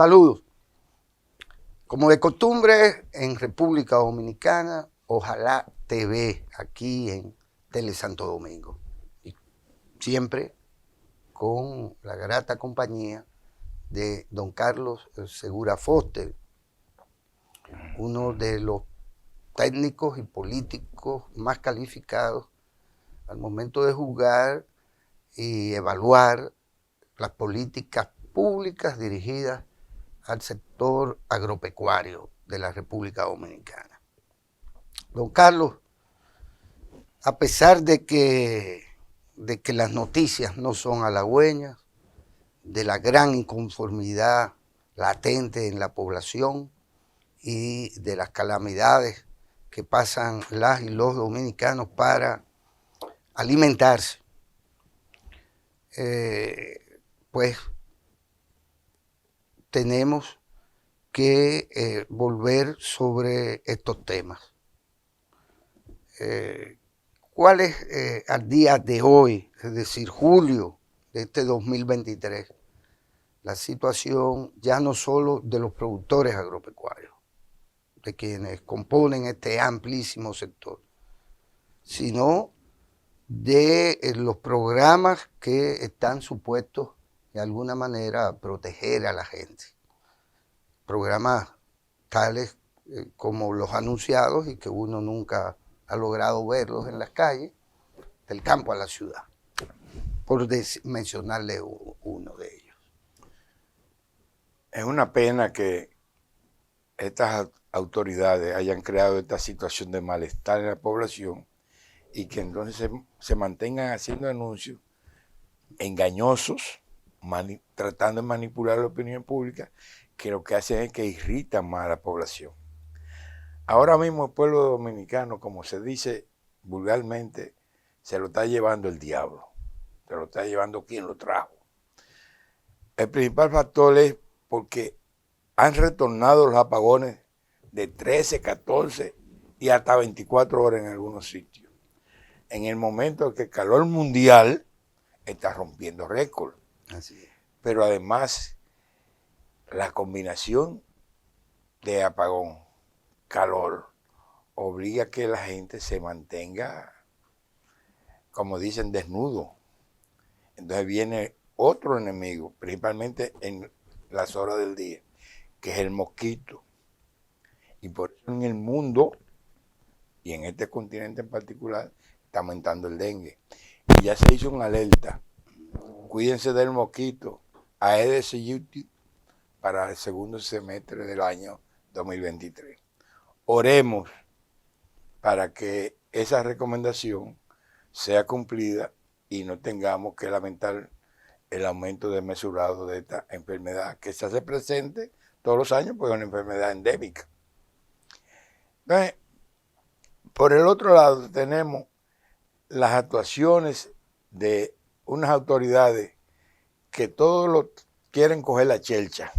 Saludos. Como de costumbre, en República Dominicana, Ojalá TV, aquí en Tele Santo Domingo. Y siempre con la grata compañía de don Carlos Segura Foster, uno de los técnicos y políticos más calificados al momento de juzgar y evaluar las políticas públicas dirigidas al sector agropecuario de la República Dominicana. Don Carlos, a pesar de que las noticias no son halagüeñas, de la gran inconformidad latente en la población y de las calamidades que pasan las y los dominicanos para alimentarse, pues tenemos que volver sobre estos temas. ¿Cuál es al día de hoy, es decir, julio de este 2023, la situación ya no solo de los productores agropecuarios, de quienes componen este amplísimo sector, sino de los programas que están supuestos de alguna manera a proteger a la gente? Programas tales como los anunciados y que uno nunca ha logrado verlos en las calles, del campo a la ciudad, por mencionarle uno de ellos. Es una pena que estas autoridades hayan creado esta situación de malestar en la población y que entonces se mantengan haciendo anuncios engañosos, tratando de manipular la opinión pública, que lo que hacen es que irritan más a la población. Ahora mismo el pueblo dominicano, como se dice vulgarmente, se lo está llevando el diablo, se lo está llevando quien lo trajo. El principal factor es porque han retornado los apagones de 13, 14 y hasta 24 horas en algunos sitios. En el momento en que el calor mundial está rompiendo récord. Así es. Pero además, la combinación de apagón, calor, obliga a que la gente se mantenga, como dicen, desnudo. Entonces viene otro enemigo, principalmente en las horas del día, que es el mosquito. Y por eso en el mundo, y en este continente en particular, está aumentando el dengue. Y ya se hizo una alerta. Cuídense del mosquito, Aedes aegypti, para el segundo semestre del año 2023. Oremos para que esa recomendación sea cumplida y no tengamos que lamentar el aumento desmesurado de esta enfermedad que se hace presente todos los años, porque es una enfermedad endémica. Entonces, por el otro lado tenemos las actuaciones de unas autoridades que todos lo quieren coger la chelcha.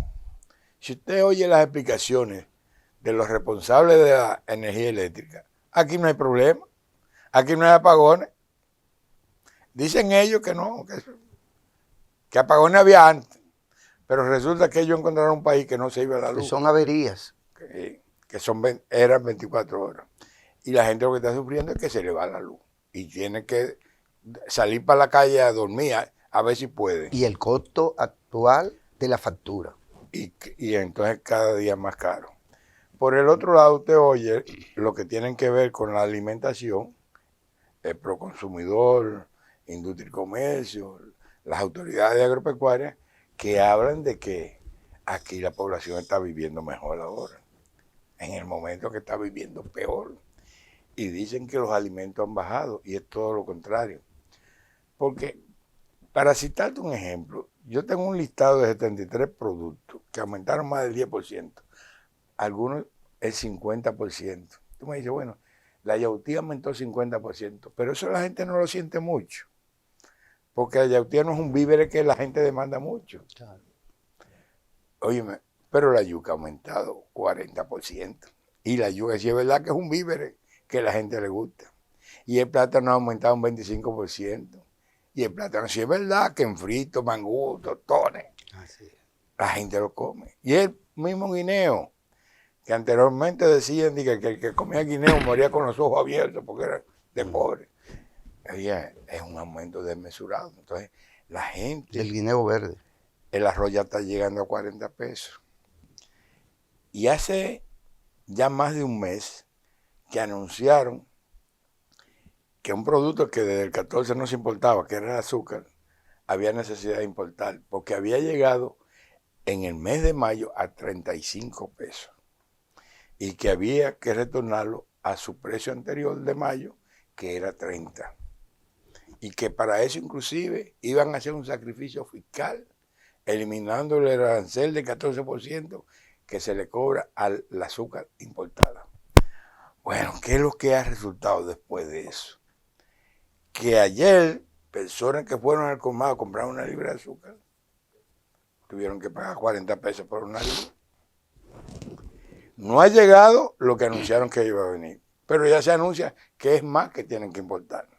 Si usted oye las explicaciones de los responsables de la energía eléctrica, aquí no hay problema, aquí no hay apagones. Dicen ellos que no, que apagones había antes, pero resulta que ellos encontraron un país que no se iba a la luz. Que son averías. Que eran 24 horas. Y la gente lo que está sufriendo es que se le va la luz y tiene que salir para la calle a dormir a ver si puede. Y el costo actual de la factura. Y entonces cada día más caro. Por el otro lado, usted oye lo que tienen que ver con la alimentación, el Proconsumidor, Industria y Comercio, las autoridades agropecuarias, que hablan de que aquí la población está viviendo mejor ahora, en el momento que está viviendo peor. Y dicen que los alimentos han bajado, y es todo lo contrario. Porque, para citarte un ejemplo, yo tengo un listado de 73 productos que aumentaron más del 10%, algunos el 50%. Tú me dices, bueno, la yautía aumentó el 50%, pero eso la gente no lo siente mucho, porque la yautía no es un víver que la gente demanda mucho. Claro. Óyeme, pero la yuca ha aumentado 40%, y la yuca sí es verdad que es un víver que a la gente le gusta, y el plátano ha aumentado un 25%, y el plátano sí es verdad que en frito, mangú, tostones. Así es. la gente lo come. Y el mismo guineo, que anteriormente decían que el que comía guineo moría con los ojos abiertos porque era de pobre. Oye, es un aumento desmesurado. Entonces, la gente, El guineo verde. el arroz ya está llegando a 40 pesos. Y hace ya más de un mes que anunciaron que un producto que desde el 14 no se importaba, que era el azúcar, había necesidad de importar, porque había llegado en el mes de mayo a 35 pesos y que había que retornarlo a su precio anterior de mayo, que era 30. Y que para eso inclusive iban a hacer un sacrificio fiscal, eliminándole el arancel del 14% que se le cobra al azúcar importada. Bueno, ¿qué es lo que ha resultado después de eso? Que ayer personas que fueron al colmado a comprar una libra de azúcar tuvieron que pagar 40 pesos por una libra. No ha llegado lo que anunciaron que iba a venir, pero ya se anuncia que es más que tienen que importar.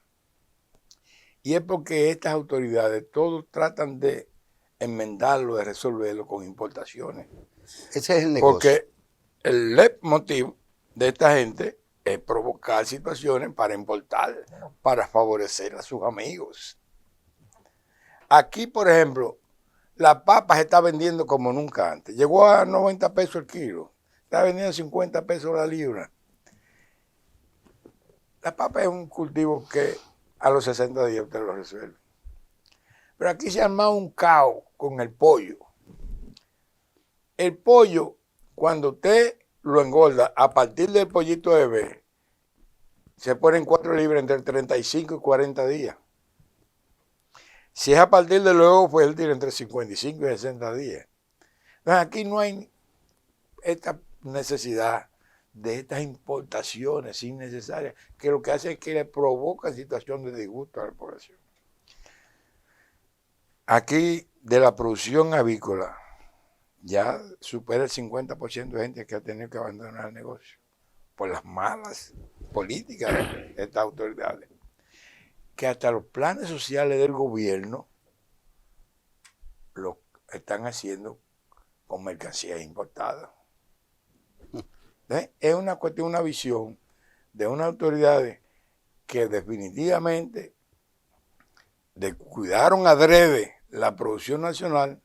Y es porque estas autoridades todos tratan de enmendarlo, de resolverlo con importaciones. Ese es el negocio. Porque el leitmotiv de esta gente es provocar situaciones para importar, para favorecer a sus amigos. Aquí, por ejemplo, la papa se está vendiendo como nunca antes. Llegó a 90 pesos el kilo. Está vendiendo 50 pesos la libra. La papa es un cultivo que a los 60 días usted lo resuelve. Pero aquí se ha armado un caos con el pollo. El pollo, cuando usted lo engorda, a partir del pollito bebé, se ponen 4 libras entre 35 y 40 días. Si es a partir de luego, pues él tiene entre 55 y 60 días. Entonces aquí no hay esta necesidad de estas importaciones innecesarias, que lo que hace es que le provocan situaciones de disgusto a la población. Aquí, de la producción avícola, ya supera el 50% de gente que ha tenido que abandonar el negocio por las malas políticas de estas autoridades, que hasta los planes sociales del gobierno lo están haciendo con mercancías importadas. Es una cuestión, una visión de unas autoridades que definitivamente descuidaron adrede la producción nacional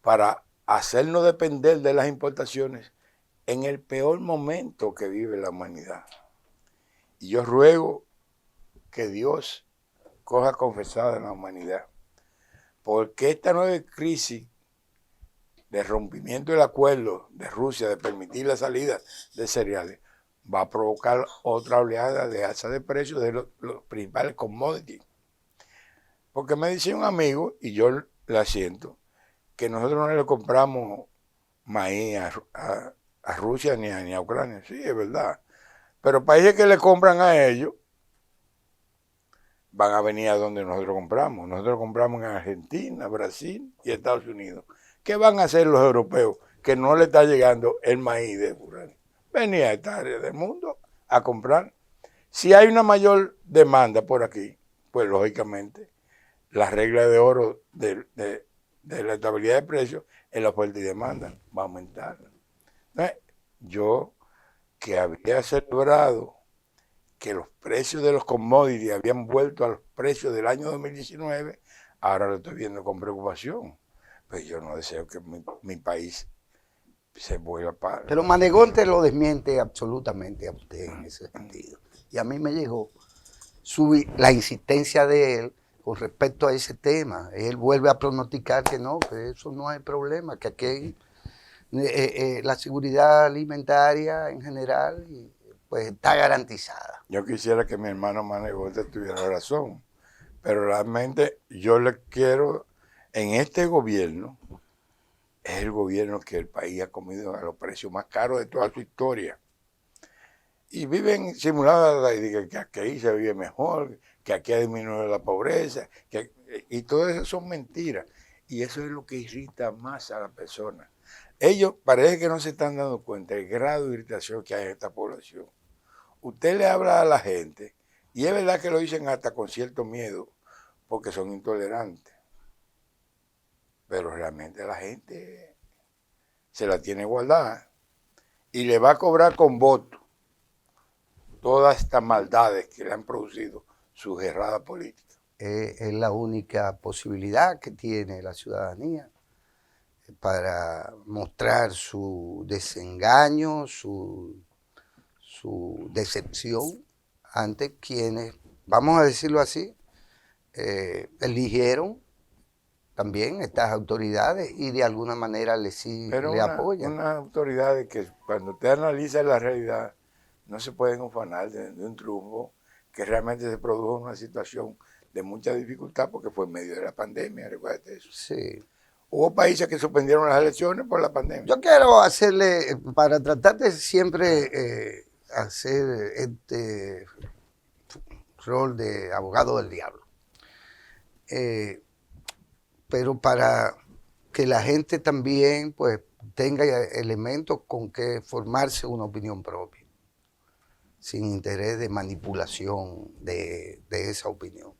para hacernos depender de las importaciones en el peor momento que vive la humanidad. Y yo ruego que Dios coja confesada en la humanidad, porque esta nueva crisis de rompimiento del acuerdo de Rusia de permitir la salida de cereales va a provocar otra oleada de alza de precios de los principales commodities. Porque me decía un amigo, y yo le asiento, que nosotros no le compramos maíz a Rusia ni a Ucrania. Sí, es verdad. Pero países que le compran a ellos van a venir a donde nosotros compramos. Nosotros compramos en Argentina, Brasil y Estados Unidos. ¿Qué van a hacer los europeos que no le está llegando el maíz de Ucrania? Venir a esta área del mundo a comprar. Si hay una mayor demanda por aquí, pues lógicamente la regla de oro de la estabilidad de precios es la oferta y demanda, va a aumentar. Yo, que había celebrado que los precios de los commodities habían vuelto a los precios del año 2019, ahora lo estoy viendo con preocupación. Pues yo no deseo que mi país se vuelva para... Pero Manegonte lo desmiente absolutamente a usted en ese sentido. Y a mí me llegó la insistencia de él con respecto a ese tema. Él vuelve a pronosticar que no, que eso no hay problema, que aquí hay, la seguridad alimentaria en general pues está garantizada. Yo quisiera que mi hermano Manegonte tuviera razón, pero realmente yo le quiero, en este gobierno, es el gobierno que el país ha comido a los precios más caros de toda su historia. Y viven simuladas de que aquí se vive mejor, que aquí ha disminuido la pobreza, y todo eso son mentiras. Y eso es lo que irrita más a la persona. Ellos parece que no se están dando cuenta del grado de irritación que hay en esta población. Usted le habla a la gente, y es verdad que lo dicen hasta con cierto miedo, porque son intolerantes. pero realmente la gente se la tiene guardada y le va a cobrar con voto todas estas maldades que le han producido sus erradas políticas. Es la única posibilidad que tiene la ciudadanía para mostrar su desengaño, su decepción ante quienes, vamos a decirlo así, eligieron también estas autoridades y de alguna manera le apoyan. Unas autoridades que cuando usted analiza la realidad no se pueden ufanar de un triunfo que realmente se produjo en una situación de mucha dificultad porque fue en medio de la pandemia, recuérdate eso. Sí. Hubo países que suspendieron las elecciones por la pandemia. Yo quiero hacerle, para tratar de siempre hacer este rol de abogado del diablo, pero para que la gente también pues tenga elementos con que formarse una opinión propia, sin interés de manipulación de esa opinión.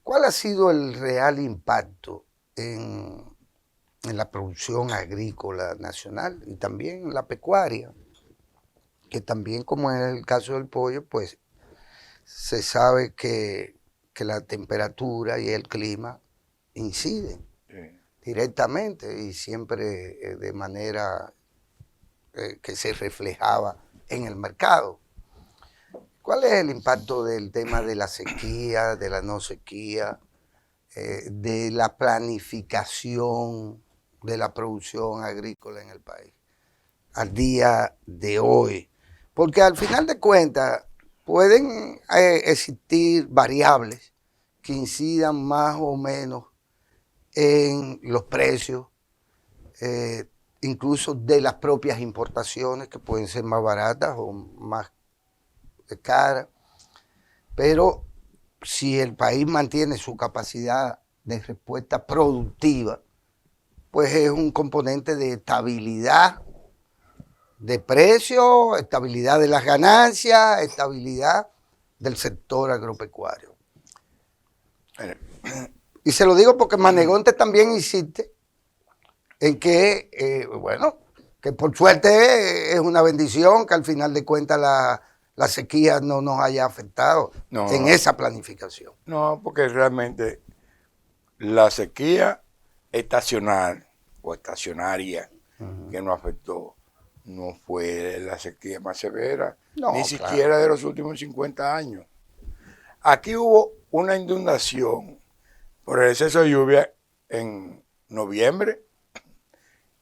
¿Cuál ha sido el real impacto en la producción agrícola nacional y también en la pecuaria? Que también, como en el caso del pollo, pues se sabe que la temperatura y el clima inciden directamente y siempre de manera que se reflejaba en el mercado. ¿Cuál es el impacto del tema de la sequía, de la no sequía, de la planificación de la producción agrícola en el país al día de hoy? Porque al final de cuentas pueden existir variables que incidan más o menos en los precios, incluso de las propias importaciones, que pueden ser más baratas o más caras, pero si el país mantiene su capacidad de respuesta productiva, pues es un componente de estabilidad de precios, estabilidad de las ganancias, estabilidad del sector agropecuario. Y se lo digo porque Manegonte también insiste en que, bueno, que por suerte es una bendición que al final de cuentas la sequía no nos haya afectado en esa planificación. No, porque realmente la sequía estacional o estacionaria que nos afectó no fue la sequía más severa, ni siquiera de los últimos 50 años. Aquí hubo una inundación por el exceso de lluvia en noviembre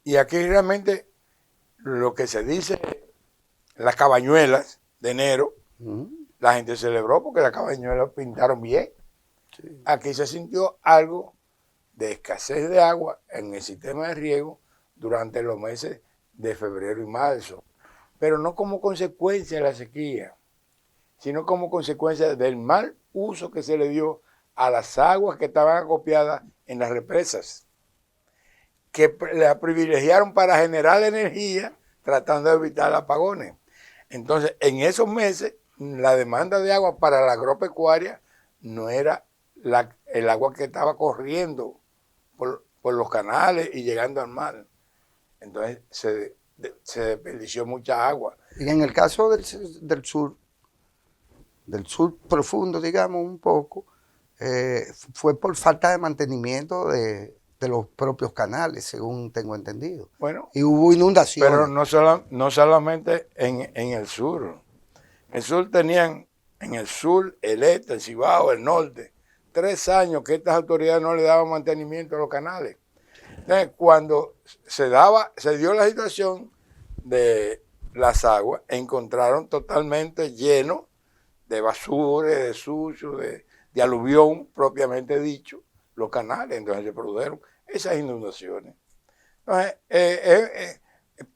y aquí realmente lo que se dice, las cabañuelas de enero, la gente celebró porque las cabañuelas pintaron bien. Sí. Aquí se sintió algo de escasez de agua en el sistema de riego durante los meses de febrero y marzo, pero no como consecuencia de la sequía, sino como consecuencia del mal uso que se le dio a las aguas que estaban acopiadas en las represas, que la privilegiaron para generar energía tratando de evitar apagones. Entonces, en esos meses, la demanda de agua para la agropecuaria no era el agua que estaba corriendo por los canales y llegando al mar. Entonces, se desperdició mucha agua. Y en el caso del sur profundo, digamos, un poco, fue por falta de mantenimiento de los propios canales, según tengo entendido. Bueno, y hubo inundaciones. Pero no solamente en el sur. El sur tenían, en el sur, el este, el Cibao, el norte, 3 años que estas autoridades no le daban mantenimiento a los canales. Entonces, cuando se dio la situación de las aguas, encontraron totalmente llenos de basura, de sucio, de aluvión propiamente dicho, los canales. Entonces se produjeron esas inundaciones. Entonces,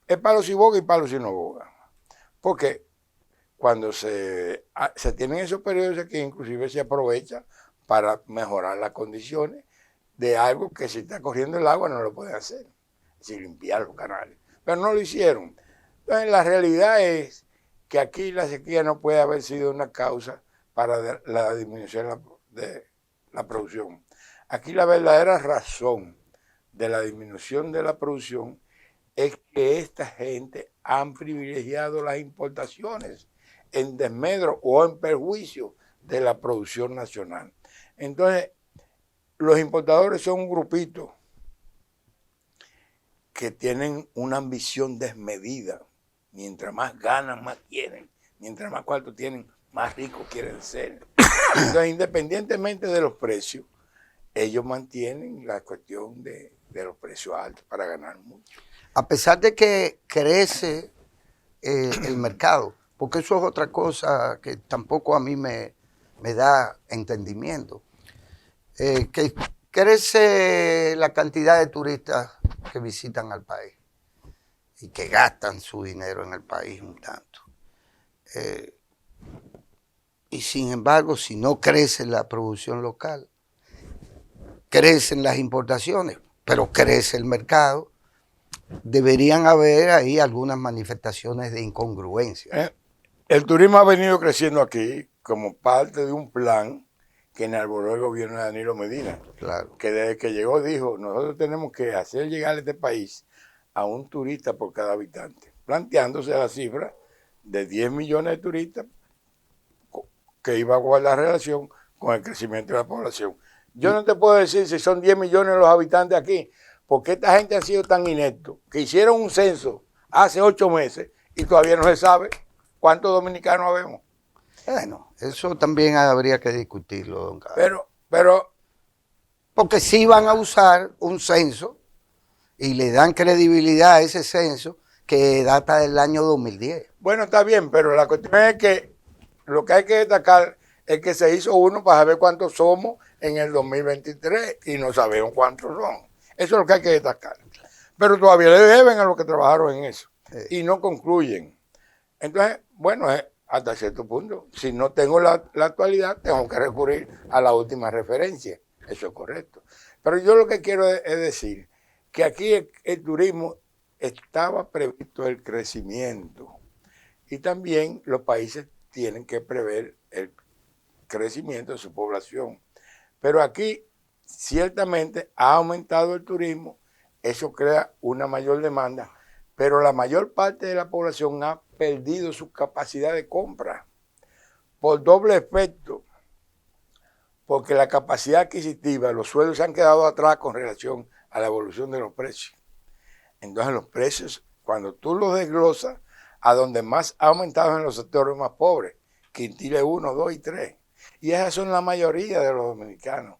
es palo si boga y palo si no boga. Porque cuando se tienen esos periodos aquí, inclusive se aprovecha para mejorar las condiciones de algo que si está corriendo el agua no lo pueden hacer, es decir, limpiar los canales. Pero no lo hicieron. Entonces, la realidad es que aquí la sequía no puede haber sido una causa para la disminución de la producción. Aquí la verdadera razón de la disminución de la producción es que esta gente han privilegiado las importaciones en desmedro o en perjuicio de la producción nacional. Entonces, los importadores son un grupito que tienen una ambición desmedida. Mientras más ganan, más quieren. Mientras más cuarto tienen, más ricos quieren ser. Entonces, independientemente de los precios, ellos mantienen la cuestión de los precios altos para ganar mucho. A pesar de que crece el mercado, porque eso es otra cosa que tampoco a mí me da entendimiento, que crece la cantidad de turistas que visitan al país y que gastan su dinero en el país un tanto. Y sin embargo, si no crece la producción local, crecen las importaciones, pero crece el mercado, deberían haber ahí algunas manifestaciones de incongruencia. El turismo ha venido creciendo aquí como parte de un plan que enarboló el gobierno de Danilo Medina, Claro. que desde que llegó dijo, nosotros tenemos que hacer llegar a este país a un turista por cada habitante, planteándose la cifra de 10 millones de turistas que iba a guardar relación con el crecimiento de la población. Yo no te puedo decir si son 10 millones los habitantes aquí, porque esta gente ha sido tan inepto que hicieron un censo hace 8 meses y todavía no se sabe cuántos dominicanos habemos. Bueno, eso también habría que discutirlo, don Carlos. Pero porque sí van a usar un censo y le dan credibilidad a ese censo que data del año 2010. Bueno, está bien, pero la cuestión es que lo que hay que destacar es que se hizo uno para saber cuántos somos en el 2023 y no sabemos cuántos son. Eso es lo que hay que destacar. Pero todavía le deben a los que trabajaron en eso y no concluyen. Entonces, bueno, hasta cierto punto, si no tengo la actualidad, tengo que recurrir a la última referencia. Eso es correcto. Pero yo lo que quiero es decir que aquí el turismo estaba previsto el crecimiento y también los países tienen que prever el crecimiento de su población. Pero aquí ciertamente ha aumentado el turismo, eso crea una mayor demanda, pero la mayor parte de la población ha perdido su capacidad de compra por doble efecto, porque la capacidad adquisitiva, los sueldos se han quedado atrás con relación a la evolución de los precios. Entonces los precios, cuando tú los desglosas, a donde más ha aumentado en los sectores más pobres, quintiles 1, 2 y 3. Y esas son la mayoría de los dominicanos.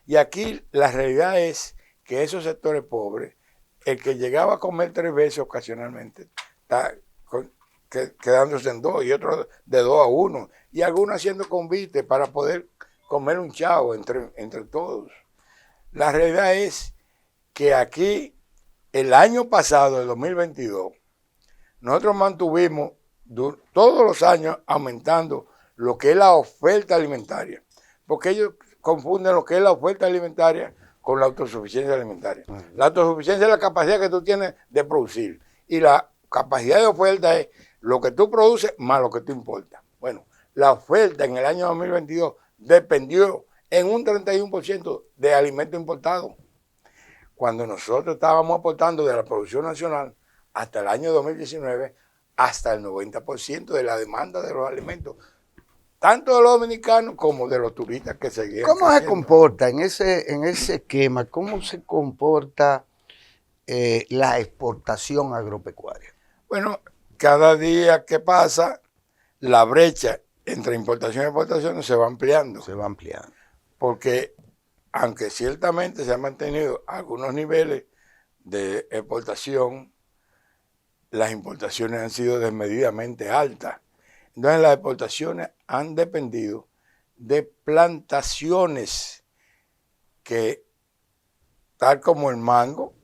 Y aquí la realidad es que esos sectores pobres, el que llegaba a comer 3 veces ocasionalmente, está quedándose en 2 y otro de 2 a 1. Y algunos haciendo convite para poder comer un chavo entre todos. La realidad es que aquí, el año pasado, el 2022, nosotros mantuvimos todos los años aumentando lo que es la oferta alimentaria, porque ellos confunden lo que es la oferta alimentaria con la autosuficiencia alimentaria. La autosuficiencia es la capacidad que tú tienes de producir y la capacidad de oferta es lo que tú produces más lo que tú importas. Bueno, la oferta en el año 2022 dependió en un 31% de alimentos importados, cuando nosotros estábamos aportando de la producción nacional hasta el año 2019 hasta el 90% de la demanda de los alimentos, tanto de los dominicanos como de los turistas que seguían. ¿Cómo creciendo se comporta en ese esquema? ¿Cómo se comporta la exportación agropecuaria? Bueno, cada día que pasa, la brecha entre importación y exportación se va ampliando. Se va ampliando. Porque aunque ciertamente se han mantenido algunos niveles de exportación, las importaciones han sido desmedidamente altas. Entonces las exportaciones han dependido de plantaciones que, tal como el mango,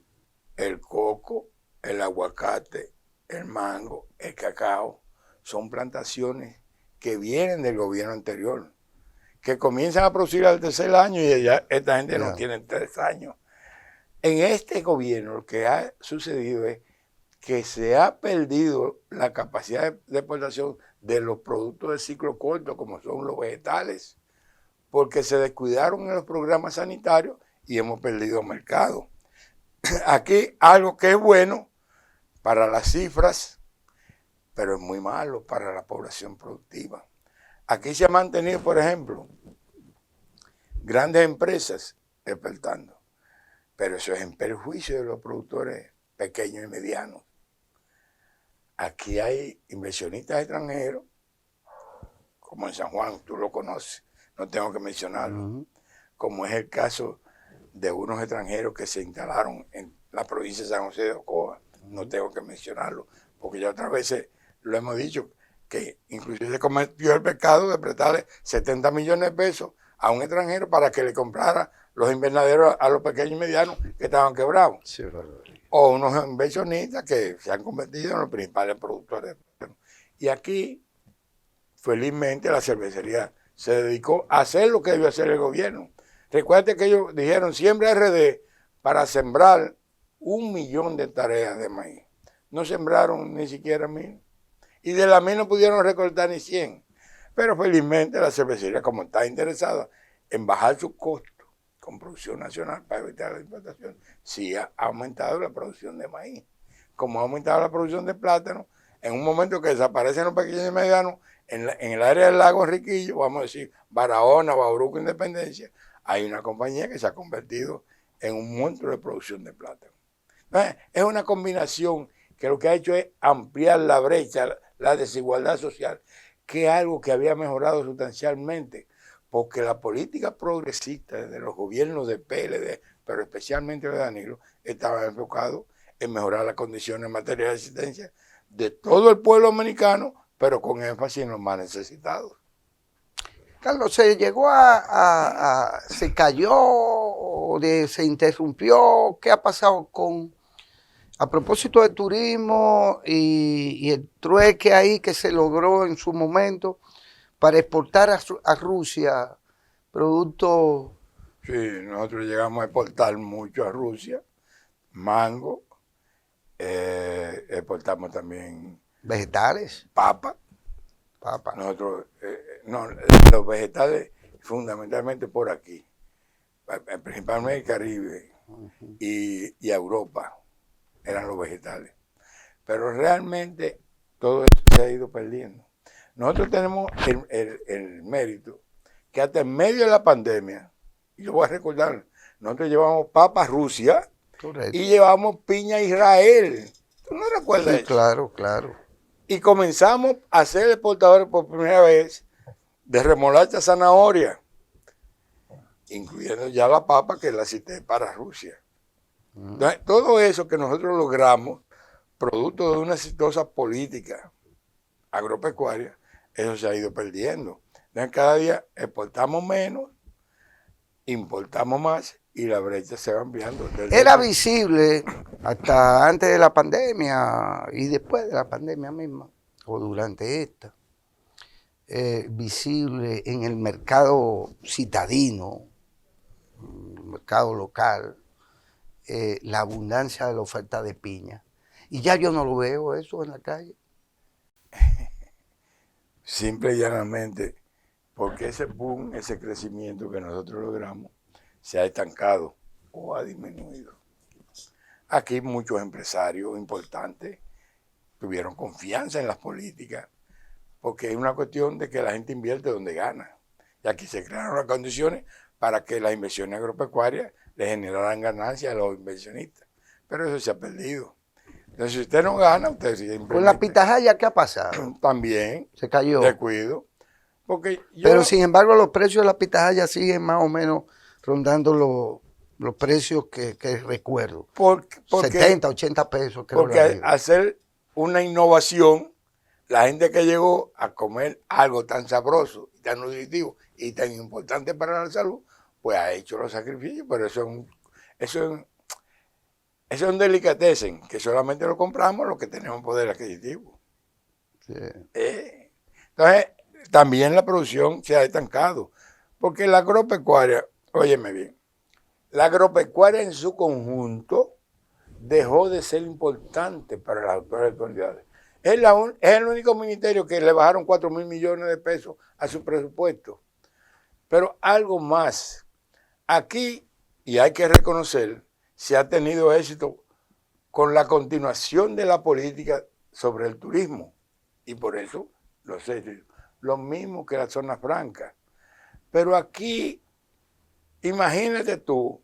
el coco, el aguacate, el mango, el cacao, son plantaciones que vienen del gobierno anterior, que comienzan a producir al 3er año y ya esta gente no tiene 3 años. En este gobierno lo que ha sucedido es que se ha perdido la capacidad de exportación de los productos de ciclo corto, como son los vegetales, porque se descuidaron en los programas sanitarios y hemos perdido mercado. aquí algo que es bueno para las cifras, pero es muy malo para la población productiva. Aquí se ha mantenido, por ejemplo, grandes empresas exportando, pero eso es en perjuicio de los productores pequeños y medianos. Aquí hay inversionistas extranjeros, como en San Juan, tú lo conoces, no tengo que mencionarlo, como es el caso de unos extranjeros que se instalaron en la provincia de San José de Ocoa, no tengo que mencionarlo, porque ya otras veces lo hemos dicho, que inclusive se cometió el pecado de prestarle 70 millones de pesos a un extranjero para que le comprara los invernaderos a los pequeños y medianos que estaban quebrados. Sí, O unos inversionistas que se han convertido en los principales productores. Y aquí, felizmente, la cervecería se dedicó a hacer lo que debió hacer el gobierno. Recuerde que ellos dijeron, siembra RD para sembrar 1 millón de hectáreas de maíz. No sembraron ni siquiera 1000. Y de la 1000 no pudieron recortar ni 100. Pero felizmente la cervecería, como está interesada en bajar sus costos con producción nacional para evitar la importación, sí ha aumentado la producción de maíz. Como ha aumentado la producción de plátano, en un momento que desaparecen los pequeños y medianos, en el área del lago Enriquillo, vamos a decir Barahona, Bauruco, Independencia, hay una compañía que se ha convertido en un monstruo de producción de plátano. Entonces, es una combinación que lo que ha hecho es ampliar la brecha, la desigualdad social, que es algo que había mejorado sustancialmente, porque la política progresista de los gobiernos de PLD, pero especialmente de Danilo, estaba enfocado en mejorar las condiciones materiales de existencia de todo el pueblo dominicano, pero con énfasis en los más necesitados. Carlos, ¿se llegó se cayó o se interrumpió? ¿Qué ha pasado a propósito de turismo y el trueque ahí que se logró en su momento para exportar a Rusia productos? Sí, nosotros llegamos a exportar mucho a Rusia, mango, exportamos también Vegetales. papa. Papa. Nosotros, no, los vegetales fundamentalmente por aquí, principalmente el Caribe y Europa eran los vegetales. Pero realmente todo eso se ha ido perdiendo. Nosotros tenemos el mérito que hasta en medio de la pandemia, y yo voy a recordar, nosotros llevamos papa a Rusia. Correcto. Y llevamos piña a Israel. ¿Tú no recuerdas eso? Claro, claro. Y comenzamos a ser exportadores por primera vez de remolacha, zanahoria, incluyendo ya la papa que la cité para Rusia. Entonces, todo eso que nosotros logramos, producto de una exitosa política agropecuaria, eso se ha ido perdiendo. Entonces, cada día exportamos menos, importamos más y la brecha se va ampliando. Era visible hasta antes de la pandemia y después de la pandemia misma, o durante esta, visible en el mercado citadino, el mercado local, la abundancia de la oferta de piña. Y ya yo no lo veo eso en la calle. Simple y llanamente, porque ese boom, ese crecimiento que nosotros logramos, se ha estancado o ha disminuido. Aquí muchos empresarios importantes tuvieron confianza en las políticas, porque es una cuestión de que la gente invierte donde gana. Y aquí se crearon las condiciones para que las inversiones agropecuarias le generaran ganancias a los inversionistas. Pero eso se ha perdido. Entonces, si usted no gana, usted siempre... ¿Con la pitahaya qué ha pasado? También. Se cayó. Descuido. Porque pero sin embargo, los precios de la pitahaya siguen más o menos rondando los precios que recuerdo. Porque 70, 80 pesos. Creo porque hacer una innovación, la gente que llegó a comer algo tan sabroso, tan nutritivo y tan importante para la salud, pues ha hecho los sacrificios, pero eso es un delicatessen que solamente lo compramos los que tenemos poder adquisitivo. Sí. Entonces, también la producción se ha estancado, porque la agropecuaria, óyeme bien, la agropecuaria en su conjunto dejó de ser importante para las autoridades. Es el único ministerio que le bajaron 4.000 millones de pesos a su presupuesto. Pero algo más, aquí, y hay que reconocer, se ha tenido éxito con la continuación de la política sobre el turismo. Y por eso los éxitos, lo mismo que la zona franca. Pero aquí, imagínate tú,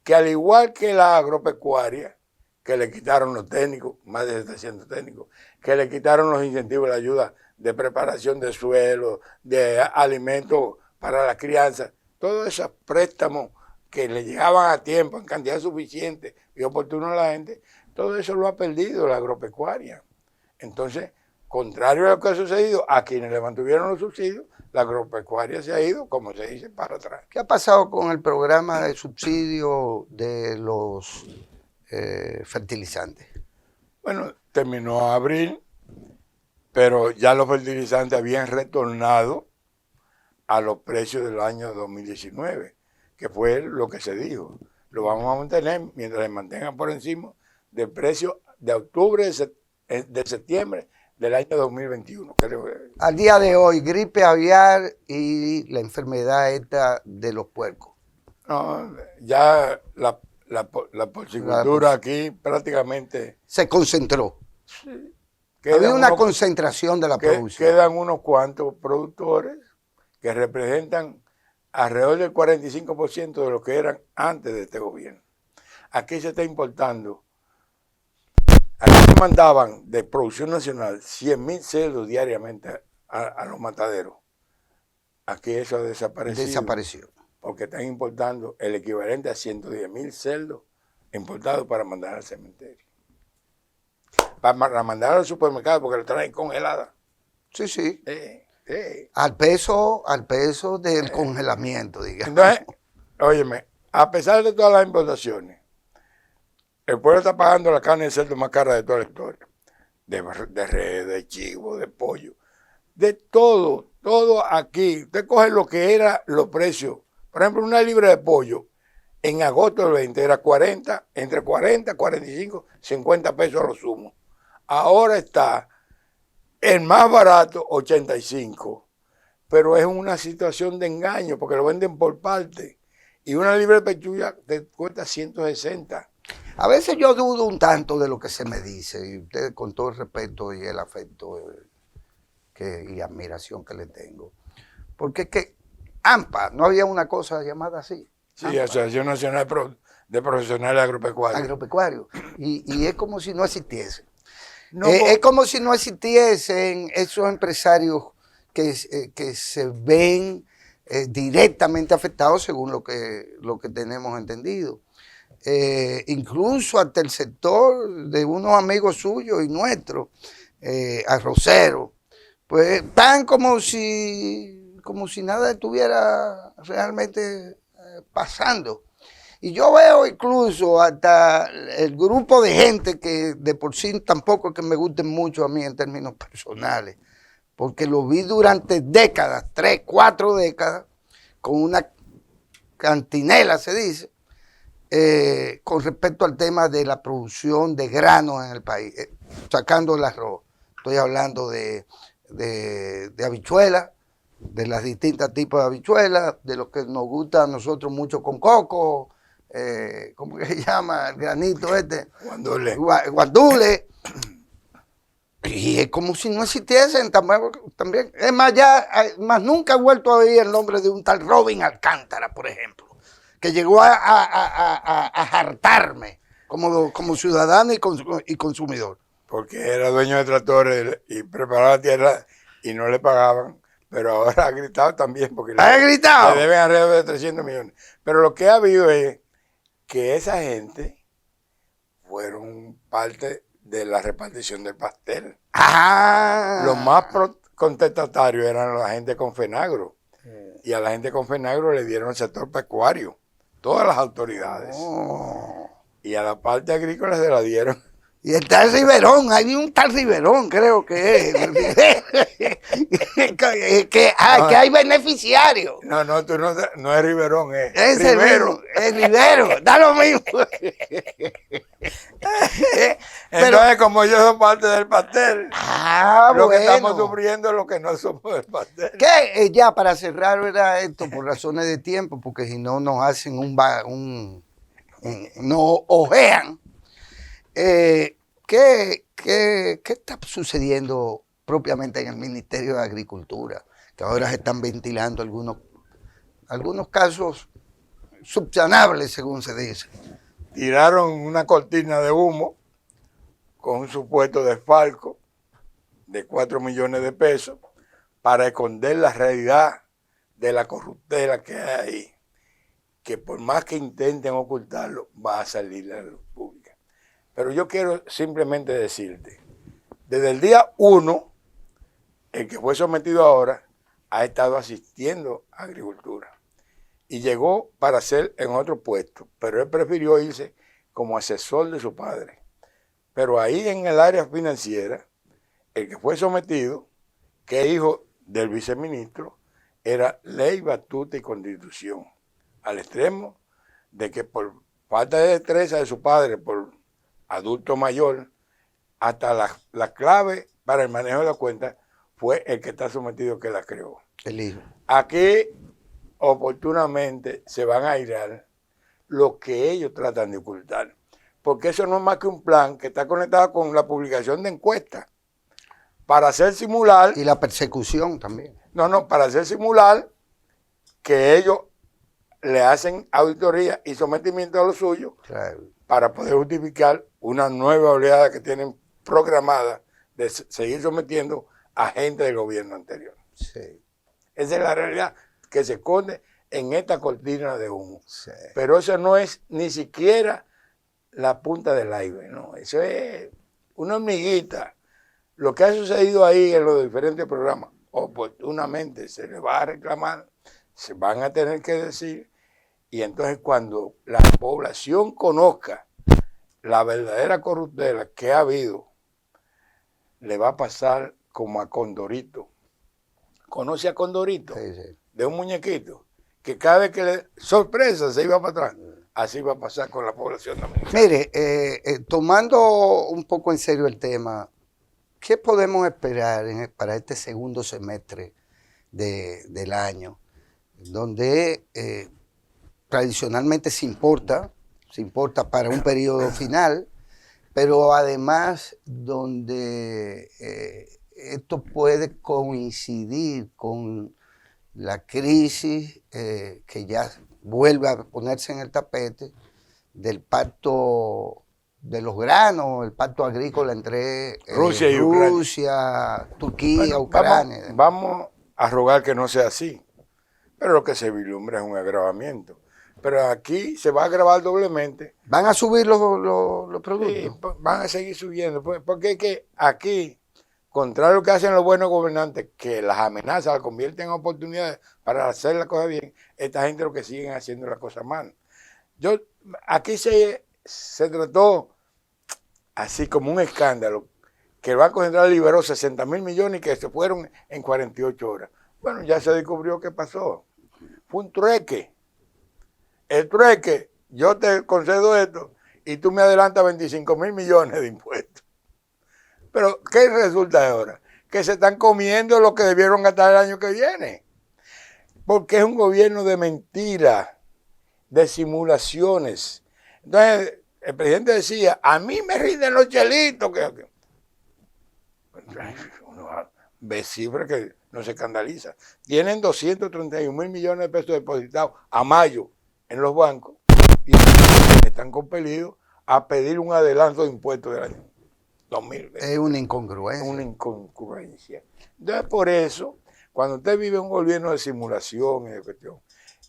que al igual que la agropecuaria, que le quitaron los técnicos, más de 700 técnicos, que le quitaron los incentivos, la ayuda de preparación de suelo, de alimentos para la crianza, todos esos préstamos que le llegaban a tiempo, en cantidad suficiente y oportuna a la gente, todo eso lo ha perdido la agropecuaria. Entonces, contrario a lo que ha sucedido, a quienes le mantuvieron los subsidios, la agropecuaria se ha ido, como se dice, para atrás. ¿Qué ha pasado con el programa de subsidio de los fertilizantes? Bueno, terminó abril, pero ya los fertilizantes habían retornado a los precios del año 2019, que fue lo que se dijo. Lo vamos a mantener mientras se mantengan por encima del precio de octubre, de septiembre del año 2021. Creo. Al día de hoy, gripe aviar y la enfermedad esta de los puercos. No, ya la porcicultura aquí prácticamente se concentró. Sí. Había una concentración de la producción. Quedan unos cuantos productores que representan alrededor del 45% de lo que eran antes de este gobierno. Aquí se está importando. Aquí se mandaban de producción nacional 100.000 cerdos diariamente a los mataderos. Aquí eso ha desaparecido. Desapareció. Porque están importando el equivalente a 110.000 cerdos importados para mandar al cementerio. Para mandar al supermercado porque lo traen congelada. Sí, sí. Al peso del congelamiento, digamos. Entonces, óyeme, a pesar de todas las importaciones, el pueblo está pagando la carne de cerdo más cara de toda la historia. De res, de chivo, de pollo. De todo aquí. Usted coge lo que eran los precios. Por ejemplo, una libra de pollo en agosto del 20 era entre 40, 45, 50 pesos a lo sumo. Ahora está el más barato, 85. Pero es una situación de engaño porque lo venden por parte. Y una libra de pechuga te cuesta 160. A veces yo dudo un tanto de lo que se me dice, y usted con todo el respeto y el afecto y admiración que le tengo. Porque es que AMPA, no había una cosa llamada así. Sí, AMPA. Asociación Nacional de Profesionales Agropecuarios. Agropecuarios. Y es como si no existiese. No, es como si no existiesen esos empresarios que se ven directamente afectados según lo que tenemos entendido. Incluso hasta el sector de unos amigos suyos y nuestros, arroceros, pues están como si nada estuviera realmente pasando. Y yo veo incluso hasta el grupo de gente que de por sí tampoco es que me gusten mucho a mí en términos personales, porque lo vi durante décadas, 3, 4 décadas, con una cantinela, se dice, con respecto al tema de la producción de granos en el país, sacando el arroz. Estoy hablando de habichuelas, de las distintas tipos de habichuelas, de lo que nos gusta a nosotros mucho con coco, ¿cómo que se llama? El granito este. Guandule. Y es como si no existiesen también. Es más, más nunca he vuelto a oír el nombre de un tal Robin Alcántara, por ejemplo, que llegó a hartarme como ciudadano y consumidor. Porque era dueño de tractores y preparaba tierra y no le pagaban. Pero ahora ha gritado también porque le deben alrededor de 300 millones. Pero lo que ha habido es que esa gente fueron parte de la repartición del pastel. Los más contestatarios eran la gente con FENAGRO. Y a la gente con FENAGRO le dieron el sector pecuario. Todas las autoridades. Y a la parte agrícola se la dieron. Y el tal Riverón, hay un tal Riverón, creo que es. que hay beneficiarios. No, tú no es Riverón, es Rivero. Es Rivero, da lo mismo. Entonces, como ellos son parte del pastel, lo que estamos sufriendo es lo que no somos del pastel. Que ya para cerrar era esto por razones de tiempo, porque si no nos hacen un no ojean. ¿Qué está sucediendo propiamente en el Ministerio de Agricultura? Que ahora se están ventilando algunos casos subsanables, según se dice. Tiraron una cortina de humo con un supuesto desfalco de 4 millones de pesos para esconder la realidad de la corruptela que hay ahí, que por más que intenten ocultarlo, va a salir a la luz pública. Pero yo quiero simplemente decirte, desde el día 1, el que fue sometido ahora ha estado asistiendo a agricultura y llegó para ser en otro puesto, pero él prefirió irse como asesor de su padre. Pero ahí en el área financiera, el que fue sometido, que es hijo del viceministro, era ley, batuta y constitución, al extremo de que por falta de destreza de su padre, por adulto mayor, hasta la clave para el manejo de la cuenta fue el que está sometido que la creó. El hijo. Aquí oportunamente se van a airear lo que ellos tratan de ocultar, porque eso no es más que un plan que está conectado con la publicación de encuestas para hacer simular. Y la persecución también. No, para hacer simular que ellos le hacen auditoría y sometimiento a lo suyo, claro, para poder justificar una nueva oleada que tienen programada de seguir sometiendo a gente del gobierno anterior. Sí. Esa es la realidad que se esconde en esta cortina de humo. Sí. Pero eso no es ni siquiera la punta del iceberg, ¿no? Eso es una hormiguita. Lo que ha sucedido ahí en los diferentes programas, oportunamente se le va a reclamar, se van a tener que decir, y entonces cuando la población conozca la verdadera corruptela que ha habido, le va a pasar como a Condorito. ¿Conoce a Condorito? Sí, sí. De un muñequito, que cada vez que le sorpresa se iba para atrás. Así va a pasar con la población dominicana. Mire, tomando un poco en serio el tema, ¿qué podemos esperar para este segundo semestre del año? Donde tradicionalmente se importa para un periodo final, pero además donde esto puede coincidir con la crisis que ya vuelve a ponerse en el tapete del pacto de los granos, el pacto agrícola entre Rusia y Turquía, bueno, Ucrania. Vamos a rogar que no sea así, pero lo que se vislumbra es un agravamiento. Pero aquí se va a agravar doblemente. ¿Van a subir los productos? Sí, van a seguir subiendo, porque es que aquí, contrario a lo que hacen los buenos gobernantes, que las amenazas las convierten en oportunidades para hacer las cosas bien, esta gente lo que siguen haciendo las cosas mal. Aquí se trató así como un escándalo, que el Banco Central liberó 60.000 millones y que se fueron en 48 horas. Bueno, ya se descubrió qué pasó. Fue un trueque. El trueque, yo te concedo esto y tú me adelantas 25.000 millones de impuestos. Pero, ¿qué resulta ahora? Que se están comiendo lo que debieron gastar el año que viene. Porque es un gobierno de mentiras, de simulaciones. Entonces, el presidente decía, a mí me rinden los chelitos. Uno ve cifras que no se escandaliza. Tienen 231.000 millones de pesos depositados a mayo en los bancos y están compelidos a pedir un adelanto de impuestos del año 2020. Es una incongruencia. Una incongruencia. Entonces, por eso, cuando usted vive un gobierno de simulación y de cuestión,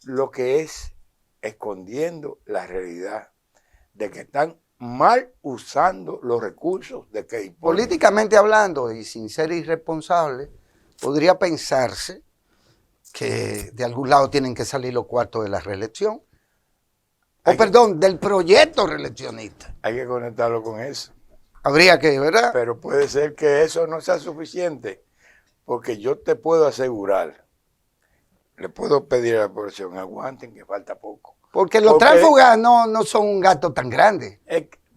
lo que es escondiendo la realidad de que están mal usando los recursos de que disponen. Políticamente hablando y sin ser irresponsable, podría pensarse que de algún lado tienen que salir los cuartos de la reelección. Del proyecto reeleccionista. Hay que conectarlo con eso. Habría que, ¿verdad? Pero puede ser que eso no sea suficiente, porque yo te puedo asegurar, le puedo pedir a la población, aguanten que falta poco. Porque los tránsfugas no son un gasto tan grande.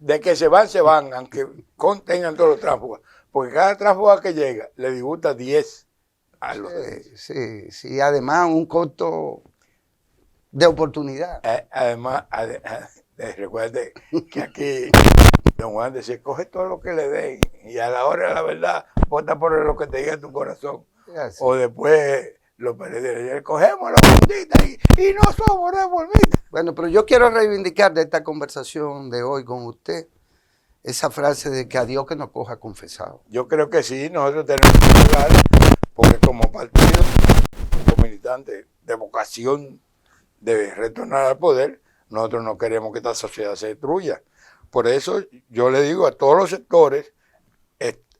De que se van, aunque contengan todos los tránsfugas. Porque cada tránsfuga que llega le disgusta 10 a los sí, además un costo de oportunidad. Además, Recuerde que aquí don Juan decía, coge todo lo que le den y a la hora de la verdad vota por lo que te diga tu corazón. O después los PLD cogemos los fundistas y no somos reformistas. Bueno, pero yo quiero reivindicar de esta conversación de hoy con usted esa frase de que a Dios que nos coja confesado. Yo creo que sí, nosotros tenemos que hablar, porque como partido, como militante de vocación de retornar al poder, nosotros no queremos que esta sociedad se destruya. Por eso yo le digo a todos los sectores,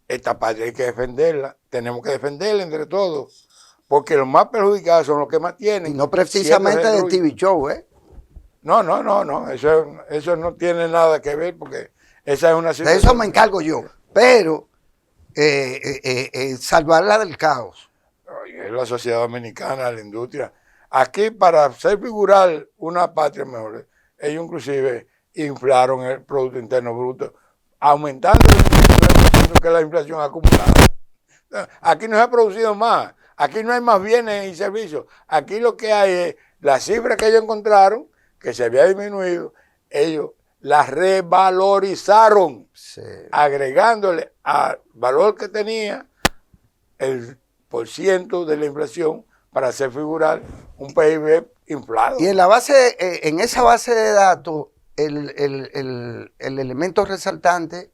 esta patria hay que defenderla, tenemos que defenderla entre todos, porque los más perjudicados son los que más tienen. Y no precisamente de TV Show, ¿eh? No, eso no tiene nada que ver, porque esa es una situación. De eso me encargo yo, pero salvarla del caos. Es la sociedad dominicana, la industria. Aquí, para hacer figurar una patria mejor, ellos inclusive inflaron el Producto Interno Bruto, aumentando que la inflación acumulada. Aquí no se ha producido más, aquí no hay más bienes y servicios. Aquí lo que hay es la cifra que ellos encontraron, que se había disminuido, ellos la revalorizaron, sí, agregándole al valor que tenía el % de la inflación para hacer figurar un PIB inflado. Y en esa base de datos, el elemento resaltante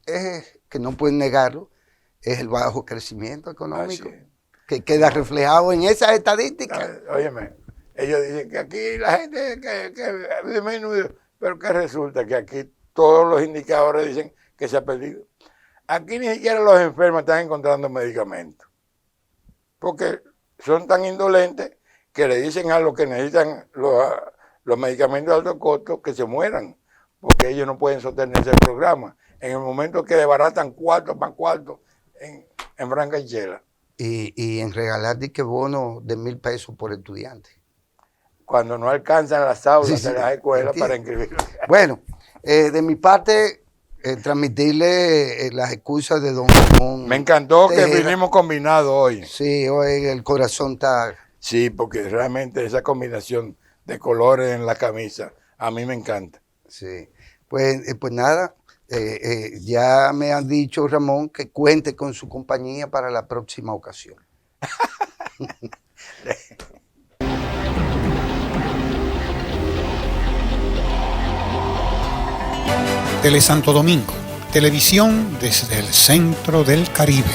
es, que no pueden negarlo, es el bajo crecimiento económico, que queda reflejado en esas estadísticas. Óyeme, ellos dicen que aquí la gente que disminuido, pero que resulta que aquí todos los indicadores dicen que se ha perdido. Aquí ni siquiera los enfermos están encontrando medicamentos, porque son tan indolentes que le dicen a los que necesitan los medicamentos de alto costo que se mueran, porque ellos no pueden sostener ese programa. En el momento que desbaratan cuarto para cuarto en Franca y Chela. Y en regalar bonos de 1,000 pesos por estudiante. Cuando no alcanzan las aulas de las escuelas para inscribirlos. Bueno, de mi parte, transmitirle las excusas de don Ramón. Me encantó que vinimos combinados hoy. Sí, hoy el corazón está... Sí, porque realmente esa combinación de colores en la camisa, a mí me encanta. Sí, pues nada, ya me han dicho, Ramón, que cuente con su compañía para la próxima ocasión. Tele Santo Domingo, televisión desde el centro del Caribe.